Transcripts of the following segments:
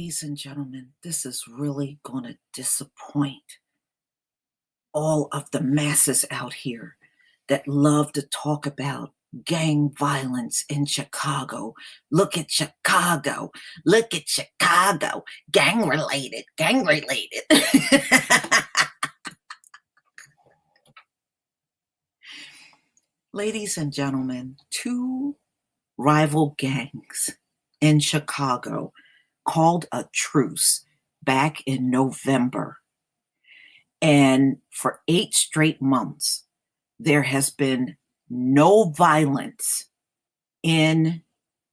Ladies and gentlemen, this is really going to disappoint all of the masses out here that love to talk about gang violence in Chicago. Look at Chicago. Look at Chicago. Gang related. Gang related. Ladies and gentlemen, two rival gangs in Chicago called a truce back in November. And for 8 straight months, there has been no violence in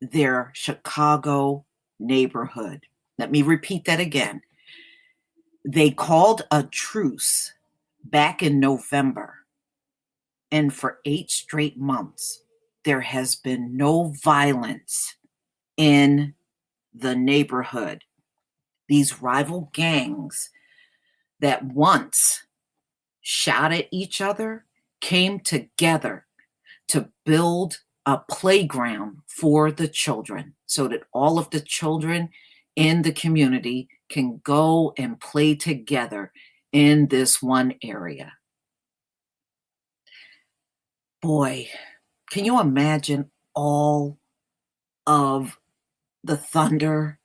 their Chicago neighborhood. Let me repeat that again. They called a truce back in November. And for 8 straight months, there has been no violence in the neighborhood. These rival gangs that once shot at each other came together to build a playground for the children so that all of the children in the community can go and play together in this one area. Boy, can you imagine all of the thunder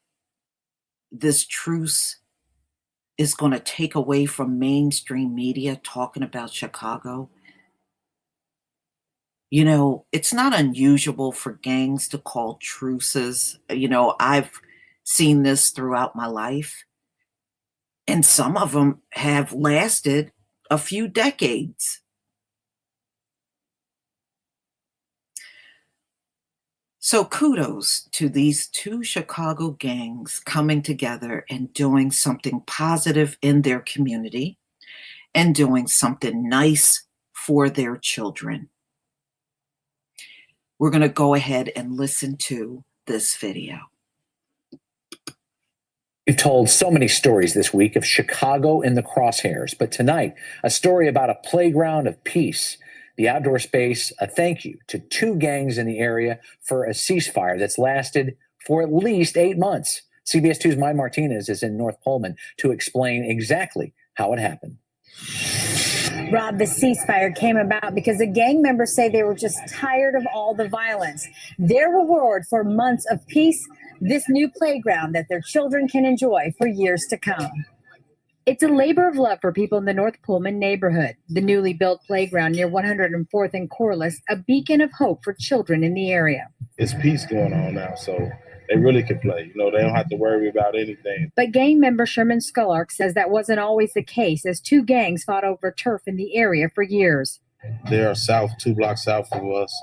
this truce is going to take away from mainstream media talking about Chicago? You know, it's not unusual for gangs to call truces. You know, I've seen this throughout my life, and some of them have lasted a few decades. So kudos to these two Chicago gangs coming together and doing something positive in their community and doing something nice for their children. We're going to go ahead and listen to this video. We've told so many stories this week of Chicago in the crosshairs, but tonight, a story about a playground of peace. The outdoor space, a thank you to 2 gangs in the area for a ceasefire that's lasted for at least 8 months. CBS 2's Mai Martinez is in North Pullman to explain exactly how it happened. Rob, the ceasefire came about because the gang members say they were just tired of all the violence. Their reward for months of peace, this new playground that their children can enjoy for years to come. It's a labor of love for people in the North Pullman neighborhood. The newly built playground near 104th and Corliss, a beacon of hope for children in the area. It's peace going on now, so they really can play. You know, they don't have to worry about anything. But gang member Sherman Skullark says that wasn't always the case, as 2 gangs fought over turf in the area for years. They are 2 blocks south of us,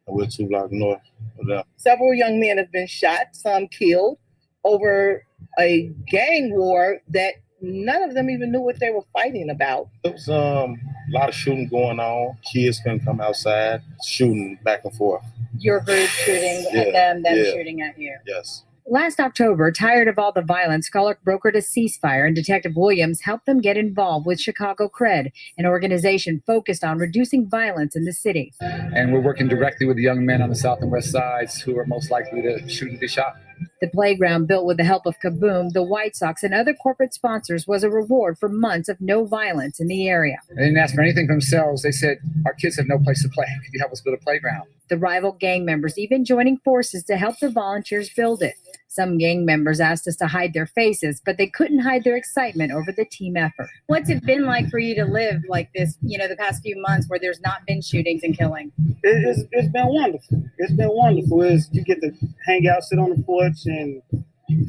and we're 2 blocks north of them. Several young men have been shot, some killed, over a gang war that none of them even knew what they were fighting about. There was a lot of shooting going on. Kids couldn't come outside, shooting back and forth. Your group shooting at them shooting at you. Yes. Last October, tired of all the violence, Skullark brokered a ceasefire, and Detective Williams helped them get involved with Chicago Cred, an organization focused on reducing violence in the city. And we're working directly with the young men on the south and west sides who are most likely to shoot and be shot. The playground, built with the help of Kaboom, the White Sox, and other corporate sponsors, was a reward for months of no violence in the area. They didn't ask for anything for themselves. They said, our kids have no place to play. Could you help us build a playground? The rival gang members even joining forces to help the volunteers build it. Some gang members asked us to hide their faces, but they couldn't hide their excitement over the team effort. What's it been like for you to live like this, you know, the past few months where there's not been shootings and killing? It's been wonderful. It's been wonderful. You get to hang out, sit on the porch, and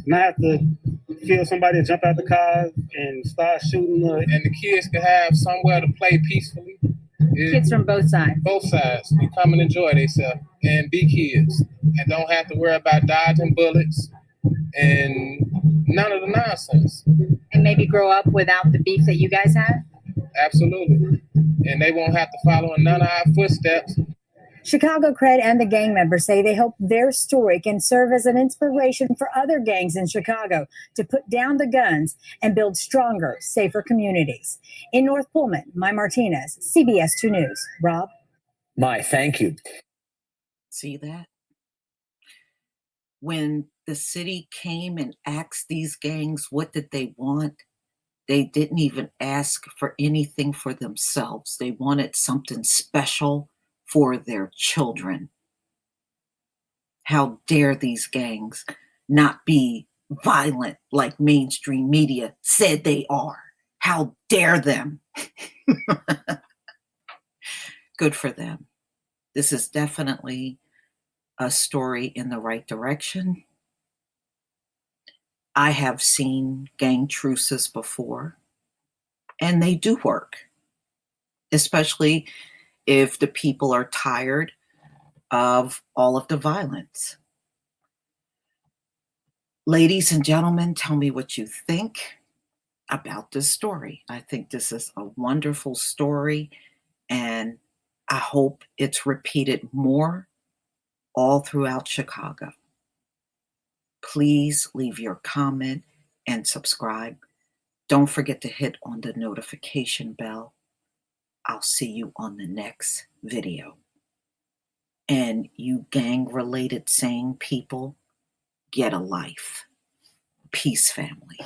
not have to feel somebody jump out the car and start shooting. And the kids can have somewhere to play peacefully. Kids from both sides. Both sides. You come and enjoy themselves and be kids and don't have to worry about dodging bullets and none of the nonsense. And maybe grow up without the beef that you guys have? Absolutely. And they won't have to follow in none of our footsteps. Chicago Cred and the gang members say they hope their story can serve as an inspiration for other gangs in Chicago to put down the guns and build stronger, safer communities. In North Pullman, Mai Martinez, CBS 2 News. Rob? Mai, thank you. See that? When the city came and asked these gangs what did they want, they didn't even ask for anything for themselves. They wanted something special for their children. How dare these gangs not be violent like mainstream media said they are? How dare them? Good for them. This is definitely a story in the right direction. I have seen gang truces before, and they do work, especially if the people are tired of all of the violence. Ladies and gentlemen, tell me what you think about this story. I think this is a wonderful story, and I hope it's repeated more all throughout Chicago. Please leave your comment and subscribe. Don't forget to hit on the notification bell. I'll see you on the next video. And you gang-related sane people, get a life. Peace, family.